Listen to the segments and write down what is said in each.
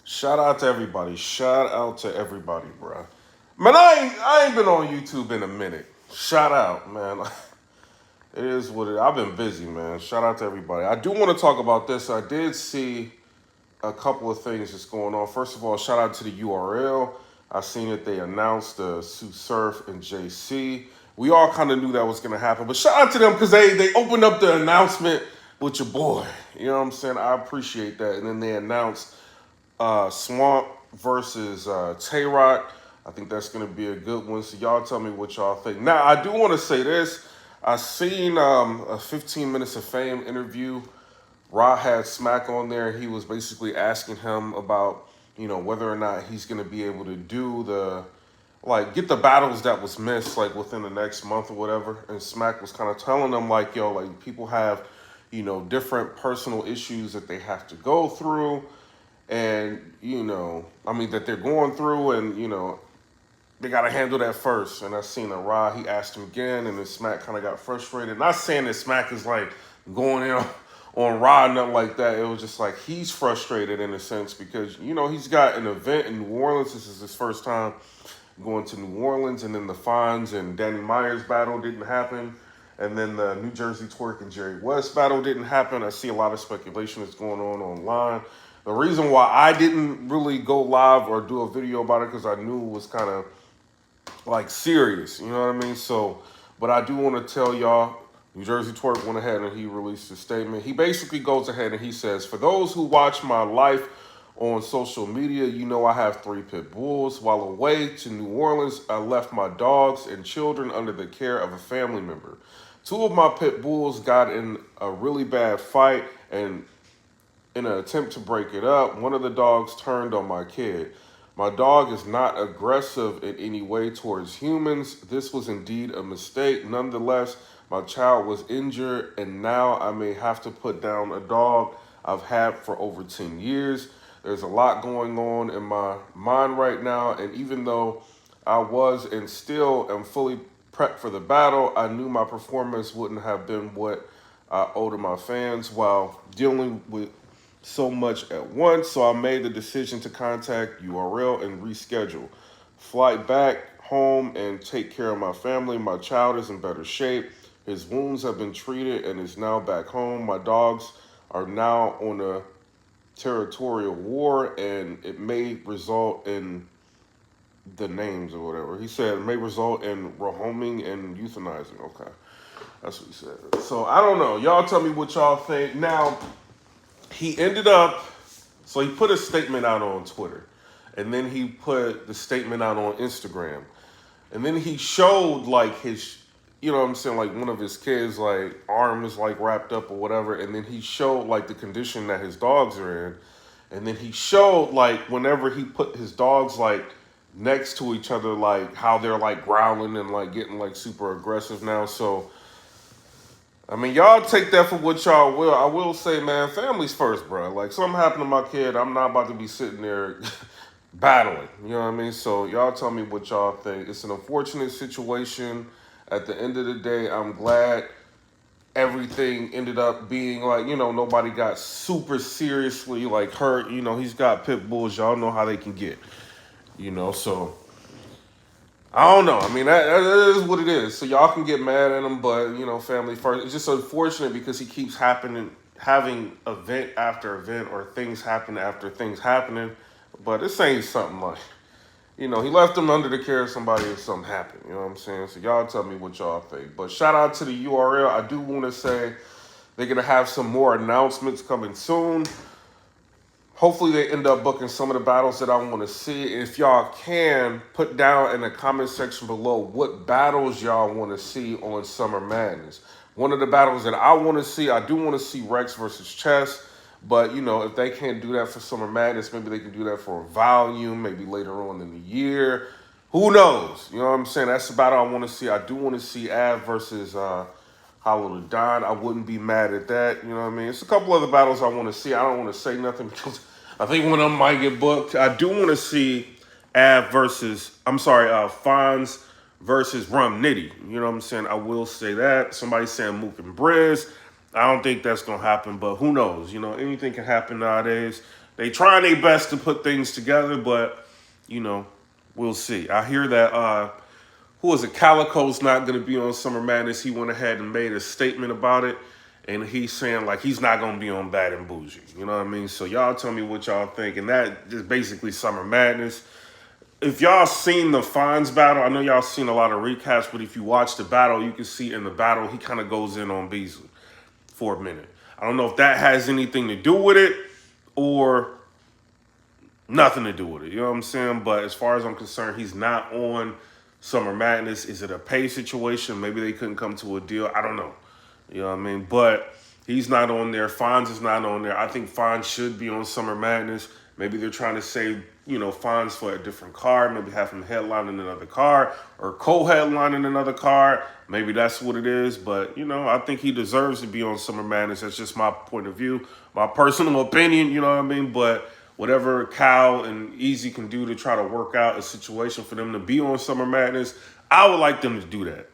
Shout out to everybody. Shout out to everybody, bro. Man, I ain't been on YouTube in a minute. Shout out, man. It is what it. I've been busy, man. Shout out to everybody. I do want to talk about this. I did see a couple of things that's going on. First of all, shout out to the URL. I seen that they announced Sue Surf and JC. We all kind of knew that was gonna happen, but shout out to them because they opened up the announcement with your boy. You know what I'm saying? I appreciate that. And then they announced Swamp versus Tay Rock. I think that's going to be a good one. So y'all tell me what y'all think. Now, I do want to say this. I seen a 15 Minutes of Fame interview. Ra had Smack on there. He was basically asking him about, whether or not he's going to be able to do get the battles that was missed, like, within the next month or whatever. And Smack was kind of telling them, like, yo, like, people have, different personal issues that they have to go through and that they're going through, and they got to handle that first. And I seen a Ra, he asked him again, and then Smack kind of got frustrated. Not saying that Smack is like going in on Ra, nothing like that. It was just like he's frustrated in a sense because he's got an event in New Orleans. This is his first time going to New Orleans, and then the Fonz and Danny Myers battle didn't happen. And then the New Jersey Twerk and Jerry West battle didn't happen. I see a lot of speculation that's going on online. The reason why I didn't really go live or do a video about it because I knew it was kind of like serious, you know what I mean? So, but I do want to tell y'all, New Jersey Twerk went ahead and he released a statement. He basically goes ahead and he says, for those who watch my life on social media, I have 3 pit bulls. While away to New Orleans, I left my dogs and children under the care of a family member. 2 of my pit bulls got in a really bad fight, and in an attempt to break it up, one of the dogs turned on my kid. My dog is not aggressive in any way towards humans. This was indeed a mistake. Nonetheless, my child was injured, and now I may have to put down a dog I've had for over 10 years. There's a lot going on in my mind right now, and even though I was and still am fully prepped for the battle, I knew my performance wouldn't have been what I owe to my fans while dealing with so much at once. So I made the decision to contact URL and reschedule. Flight back home and take care of my family. My child is in better shape. His wounds have been treated and is now back home. My dogs are now on a territorial war, and it may result in the names or whatever. He said it may result in rehoming and euthanizing. Okay, that's what he said. So I don't know. Y'all tell me what y'all think. Now, he ended up, so he put a statement out on Twitter, and then he put the statement out on Instagram, and then he showed like his, like one of his kids' like arm is like wrapped up or whatever, and then he showed like the condition that his dogs are in, and then he showed like whenever he put his dogs like next to each other, like how they're like growling and like getting like super aggressive now. So I mean, y'all take that for what y'all will. I will say, man, family's first, bro. Like, something happened to my kid, I'm not about to be sitting there battling. You know what I mean? So y'all tell me what y'all think. It's an unfortunate situation. At the end of the day, I'm glad everything ended up being like, nobody got super seriously like hurt. He's got pit bulls. Y'all know how they can get. So I don't know. I mean, that is what it is. So y'all can get mad at him, but family first. It's just unfortunate because he keeps having event after event, or things happen after things happening. But this ain't something like, he left him under the care of somebody if something happened. You know what I'm saying? So y'all tell me what y'all think. But shout out to the URL. I do want to say they're gonna have some more announcements coming soon. Hopefully they end up booking some of the battles that I want to see. If y'all can, put down in the comment section below what battles y'all want to see on Summer Madness. One of the battles that I want to see, I do want to see Rex versus Chess. But, if they can't do that for Summer Madness, maybe they can do that for a volume, maybe later on in the year. Who knows? You know what I'm saying? That's the battle I want to see. I do want to see Av versus Hollow to Don. I wouldn't be mad at that. You know what I mean? It's a couple other battles I want to see. I don't want to say nothing because I think one of them might get booked. I do want to see Fonz versus Rum Nitty. You know what I'm saying? I will say that. Somebody saying Mook and Briz. I don't think that's going to happen, but who knows? Anything can happen nowadays. they trying their best to put things together, but you know, we'll see. I hear that who was it? CALICOE's not going to be on Summer Madness. He went ahead and made a statement about it, and he's saying like he's not going to be on Bad and Bougie. You know what I mean? So y'all tell me what y'all think, and that is basically Summer Madness. If y'all seen the Fonz battle, I know y'all seen a lot of recaps, but if you watch the battle, you can see in the battle he kind of goes in on Beasley for a minute. I don't know if that has anything to do with it or nothing to do with it. You know what I'm saying? But as far as I'm concerned, he's not on Summer Madness. Is it a pay situation? Maybe they couldn't come to a deal. I don't know. You know what I mean? But he's not on there. Fonz is not on there. I think Fonz should be on Summer Madness. Maybe they're trying to save, you know, Fonz for a different card. Maybe have him headline in another card or co-headline in another card. Maybe that's what it is. But, you know, I think he deserves to be on Summer Madness. That's just my point of view, my personal opinion, you know what I mean? But whatever Cal and Easy can do to try to work out a situation for them to be on Summer Madness, I would like them to do that.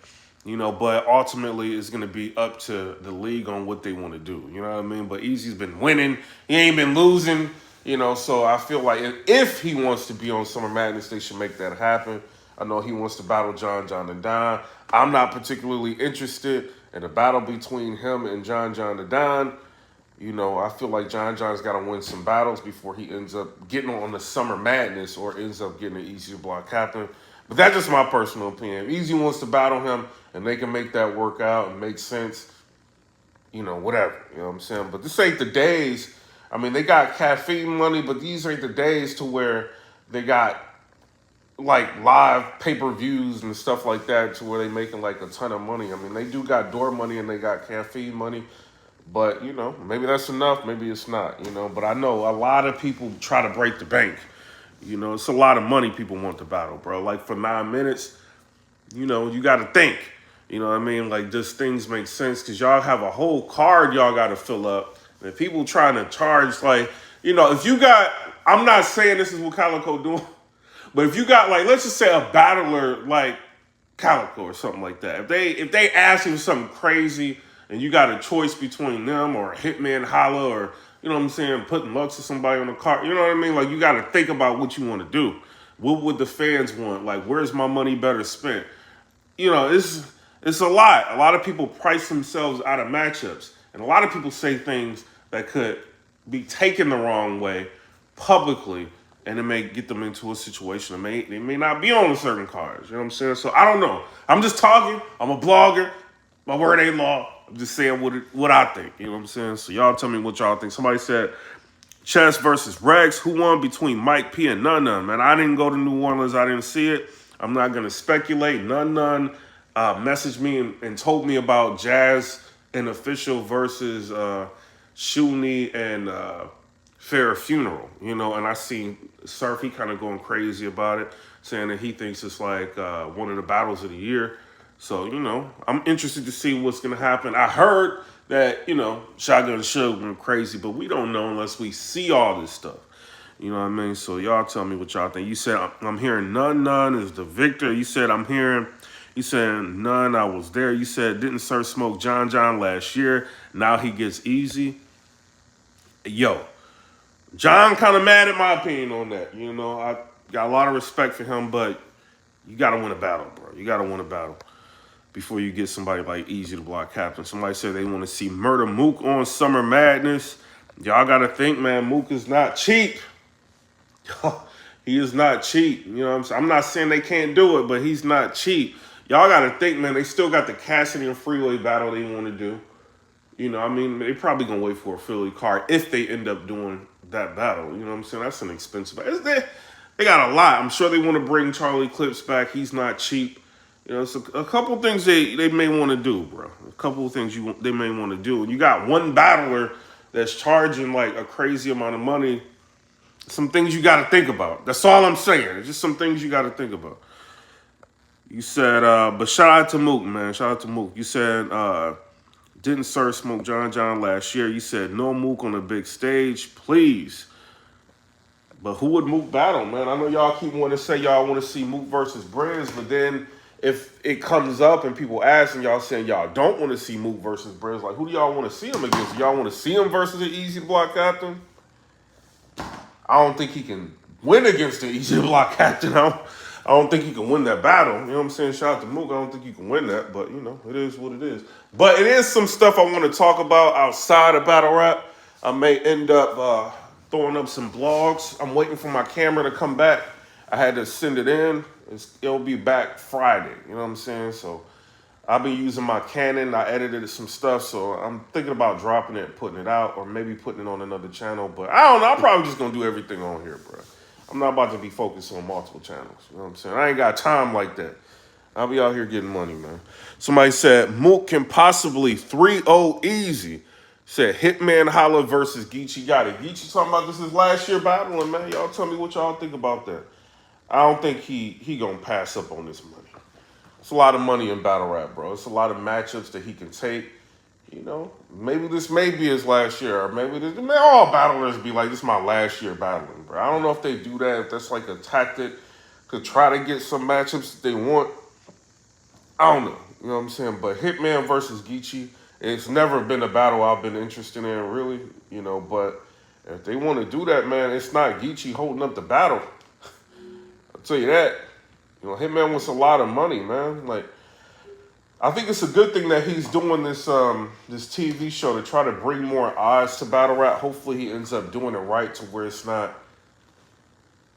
You know, but ultimately it's going to be up to the league on what they want to do. You know what I mean? But Easy's been winning. He ain't been losing. You know, so I feel like if he wants to be on Summer Madness, they should make that happen. I know he wants to battle John the Don. I'm not particularly interested in a battle between him and John the Don. You know, I feel like John's got to win some battles before he ends up getting on the Summer Madness or ends up getting an Easy block captain. But that's just my personal opinion. If Easy wants to battle him and they can make that work out and make sense, you know, whatever. You know what I'm saying? But this ain't the days. I mean, they got caffeine money, but these ain't the days to where they got like live pay-per-views and stuff like that to where they making like a ton of money. I mean, they do got door money and they got caffeine money, but you know, maybe that's enough, maybe it's not, you know, but I know a lot of people try to break the bank. You know, it's a lot of money people want to battle, bro. Like for 9 minutes, you know, you got to think, you know what I mean? Like just things make sense because y'all have a whole card y'all got to fill up. And people trying to charge, like, you know, if you got, I'm not saying this is what CALICOE doing, but if you got, like, let's just say a battler like CALICOE or something like that. If they ask you for something crazy and you got a choice between them or a Hitman Holla or, you know what I'm saying, putting Lux or somebody on the card, you know what I mean? Like, you got to think about what you want to do. What would the fans want? Like, where's my money better spent? You know, it's a lot. A lot of people price themselves out of matchups. And a lot of people say things that could be taken the wrong way publicly, and it may get them into a situation. They may not be on certain cards. You know what I'm saying? So I don't know. I'm just talking. I'm a blogger. My word ain't law. I'm just saying what I think. You know what I'm saying? So y'all tell me what y'all think. Somebody said Chess versus Rex. Who won between Mike P and None? Man, I didn't go to New Orleans. I didn't see it. I'm not going to speculate. None messaged me and told me about Jazz and Official versus Shuni and Fair Funeral, you know, and I seen Surf, he kind of going crazy about it, saying that he thinks it's like one of the battles of the year. So, you know, I'm interested to see what's going to happen. I heard that, you know, Shotgun Suge went crazy, but we don't know unless we see all this stuff. You know what I mean? So y'all tell me what y'all think. You said, I'm hearing None is the victor. You said, you said None, I was there. You said, didn't Sir smoke John last year? Now he gets Easy. Yo, John kind of mad at my opinion on that. You know, I got a lot of respect for him, but you got to win a battle, bro. You got to win a battle before you get somebody like Easy to block captain. Somebody said they want to see Murder Mook on Summer Madness. Y'all got to think, man, Mook is not cheap. He is not cheap. You know what I'm saying? I'm not saying they can't do it, but he's not cheap. Y'all got to think, man, they still got the Cassidy and Freeway battle they want to do. You know, I mean, they probably going to wait for a Philly card if they end up doing that battle. You know what I'm saying? That's an expensive battle. They got a lot. I'm sure they want to bring Charlie Clips back. He's not cheap. You know, so a couple things they may want to do, bro. A couple of things they may want to do. And you got one battler that's charging like a crazy amount of money. Some things you got to think about. That's all I'm saying. It's just some things you got to think about. You said, but shout out to Mook, man. Shout out to Mook. You said, didn't Sir smoke John last year? You said no Mook on a big stage, please. But who would Mook battle, man? I know y'all keep wanting to say y'all want to see Mook versus Briz, but then if it comes up and people ask and y'all saying y'all don't want to see Mook versus Briz, like who do y'all want to see him against? Y'all want to see him versus an Easy block captain? I don't think he can win against the Egypt block captain. I don't think he can win that battle. You know what I'm saying? Shout out to Mook. I don't think he can win that, but you know, it is what it is. But it is some stuff I want to talk about outside of battle rap. I may end up throwing up some blogs. I'm waiting for my camera to come back. I had to send it in. It'll be back Friday. You know what I'm saying? So I've been using my Canon. I edited some stuff, so I'm thinking about dropping it and putting it out, or maybe putting it on another channel. But I don't know. I'm probably just gonna do everything on here, bro. I'm not about to be focused on multiple channels. You know what I'm saying? I ain't got time like that. I'll be out here getting money, man. Somebody said Mook can possibly 3-0 easy. Said Hitman Holla versus Geechee Gotti. Geechee talking about this is last year battling, man. Y'all tell me what y'all think about that. I don't think he gonna pass up on this money. It's a lot of money in battle rap, bro. It's a lot of matchups that he can take. You know, maybe this may be his last year, or maybe this, man, all battlers be like, this is my last year battling, bro. I don't know if they do that, if that's like a tactic to try to get some matchups that they want. I don't know. You know what I'm saying? But Hitman versus Geechee, it's never been a battle I've been interested in, really. You know, but if they want to do that, man, it's not Geechee holding up the battle. I'll tell you that. You know, Hitman wants a lot of money, man. Like, I think it's a good thing that he's doing this this TV show to try to bring more eyes to battle rap. Hopefully he ends up doing it right to where it's not,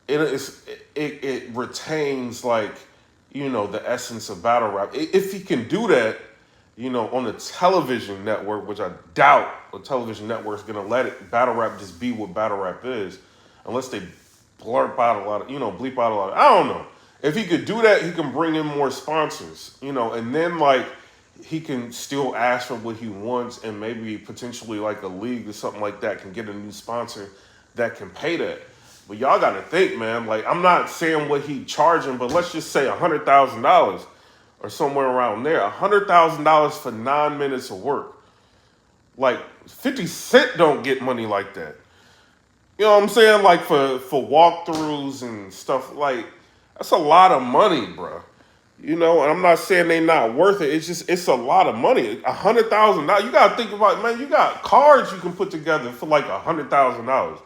it retains, like, you know, the essence of battle rap. If he can do that, you know, on the television network, which I doubt a television network is going to let it, battle rap just be what battle rap is, unless they blurp out a lot of, you know, bleep out a lot of, I don't know. If he could do that, he can bring in more sponsors, you know, and then, like, he can still ask for what he wants, and maybe potentially, like, a league or something like that can get a new sponsor that can pay that. But y'all got to think, man, like, I'm not saying what he charging, but let's just say $100,000 or somewhere around there. $100,000 for 9 minutes of work. Like, 50 Cent don't get money like that. You know what I'm saying? Like, for walkthroughs and stuff, like, that's a lot of money, bro. You know, and I'm not saying they not worth it. It's just, it's a lot of money. $100,000. You got to think about it, man. You got cards you can put together for like $100,000.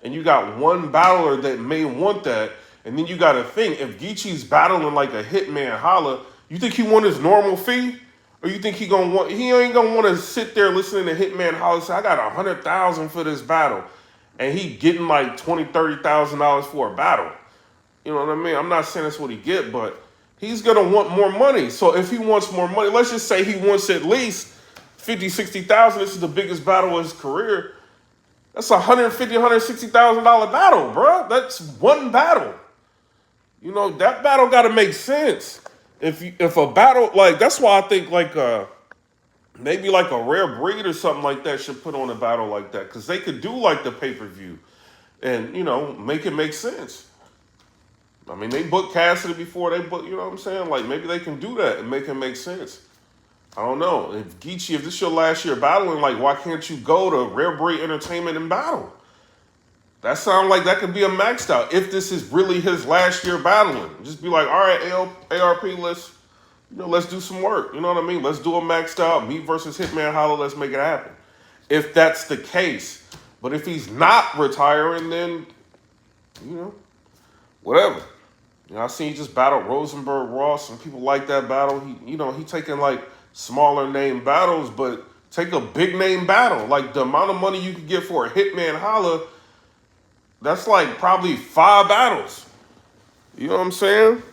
And you got one battler that may want that. And then you got to think, if Geechee's battling like a Hitman Holla, you think he want his normal fee? Or you think he ain't going to want to sit there listening to Hitman Holla say, I got $100,000 for this battle. And he getting like $20,000, $30,000 for a battle. You know what I mean? I'm not saying that's what he get, but he's going to want more money. So if he wants more money, let's just say he wants at least $50,000, $60,000. This is the biggest battle of his career. That's a $150,000, $160,000 battle, bro. That's one battle. You know, that battle got to make sense. If a battle, like, that's why I think, like, maybe like a Rare Breed or something like that should put on a battle like that. Because they could do, like, the pay-per-view and, you know, make it make sense. I mean, they booked Cassidy before they booked, you know what I'm saying? Like, maybe they can do that and make it make sense. I don't know. If Geechee, if this your last year battling, like, why can't you go to Rare Breed Entertainment and battle? That sounds like that could be a maxed out. If this is really his last year battling, just be like, all right, ARP, let's do some work. You know what I mean? Let's do a maxed out, me versus Hitman Holla, let's make it happen. If that's the case. But if he's not retiring, then, you know, whatever. You know, I seen he just battled Rosenberg Ross, and people like that battle. He taking like smaller name battles, but take a big name battle. Like, the amount of money you could get for a Hitman Holla, that's like probably 5 battles. You know what I'm saying?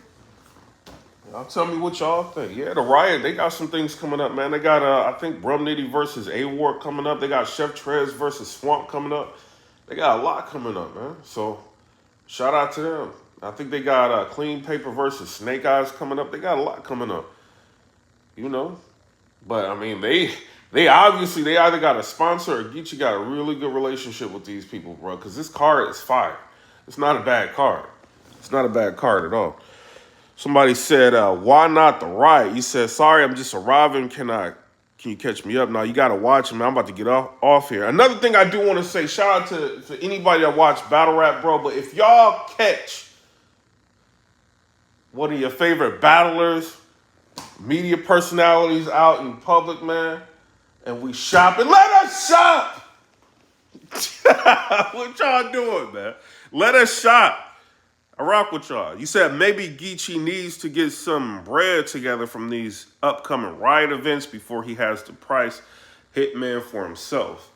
Y'all tell me what y'all think. Yeah, the Riot, they got some things coming up, man. They got, I think, Brum Nitty versus A-Ward coming up. They got Chef Trez versus Swamp coming up. They got a lot coming up, man. So, shout out to them. I think they got Clean Paper versus Snake Eyes coming up. They got a lot coming up, you know. But, I mean, they obviously, they either got a sponsor or Geechee got a really good relationship with these people, bro, because this card is fire. It's not a bad card. It's not a bad card at all. Somebody said, why not the Riot? You said, sorry, I'm just arriving. Can you catch me up? Now, you got to watch him. I'm about to get off here. Another thing I do want to say, shout out to anybody that watch Battle Rap, bro, but if y'all catch one of your favorite battlers, media personalities out in public, man, and we shopping, let us shop. What y'all doing, man? Let us shop. I rock with y'all. You said maybe Geechee needs to get some bread together from these upcoming riot events before he has to price Hitman for himself.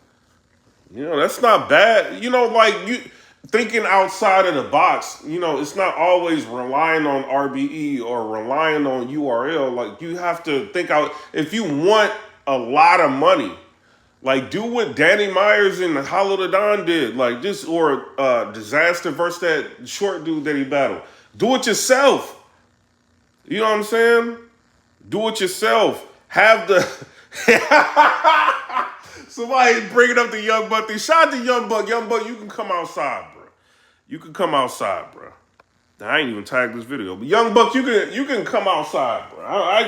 You know, that's not bad. You know, like you thinking outside of the box, you know, it's not always relying on RBE or relying on URL. Like you have to think out if you want a lot of money, like do what Danny Myers and Hollow the Don did. Like just or Disaster versus that short dude that he battled. Do it yourself. You know what I'm saying? Do it yourself. Have the somebody bringing up the Young Buck thing. Shout out to Young Buck. Young Buck, you can come outside, bro. You can come outside, bro. I ain't even tagged this video, but Young Buck, you can come outside, bro. I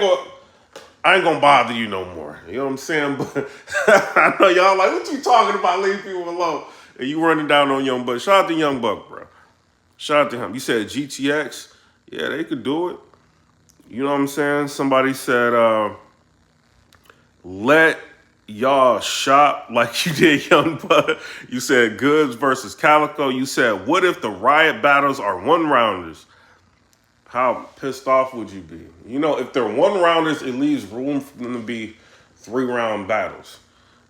ain't gonna bother you no more. You know what I'm saying? But I know y'all like, what you talking about? Leave people alone. And you running down on Young Buck. Shout out to Young Buck, bro. Shout out to him. You said GTX. Yeah, they could do it. You know what I'm saying? Somebody said, let y'all shop like you did Young Buck. You said Goods versus Calico. You said, what if the riot battles are one-rounders? How pissed off would you be? You know, if they're one-rounders, it leaves room for them to be 3-round battles.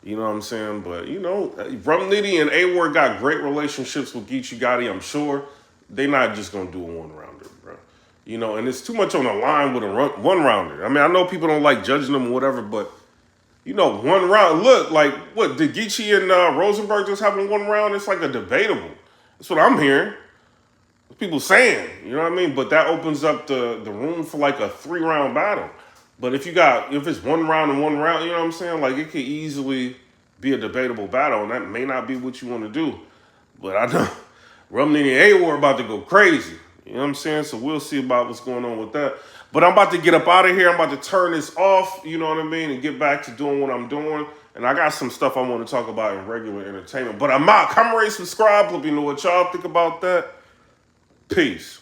You know what I'm saying? But, you know, Rum Nitty and A-Ward got great relationships with Geechee Gotti, I'm sure. They're not just going to do a one-rounder, bro. You know, and it's too much on the line with a one-rounder. I mean, I know people don't like judging them or whatever, but, you know, one round. Look, like, what, did Geechee and Rosenberg just have one round? It's like a debatable. That's what I'm hearing. People saying, you know what I mean? But that opens up the room for like a 3-round battle. But if it's one round and one round, you know what I'm saying? Like it could easily be a debatable battle, and that may not be what you want to do. But I know Rum Nitty and A-War about to go crazy. You know what I'm saying? So we'll see about what's going on with that. But I'm about to get up out of here. I'm about to turn this off, you know what I mean, and get back to doing what I'm doing. And I got some stuff I want to talk about in regular entertainment. But I'm out. Come rate, subscribe. Let me know what y'all think about that. Peace.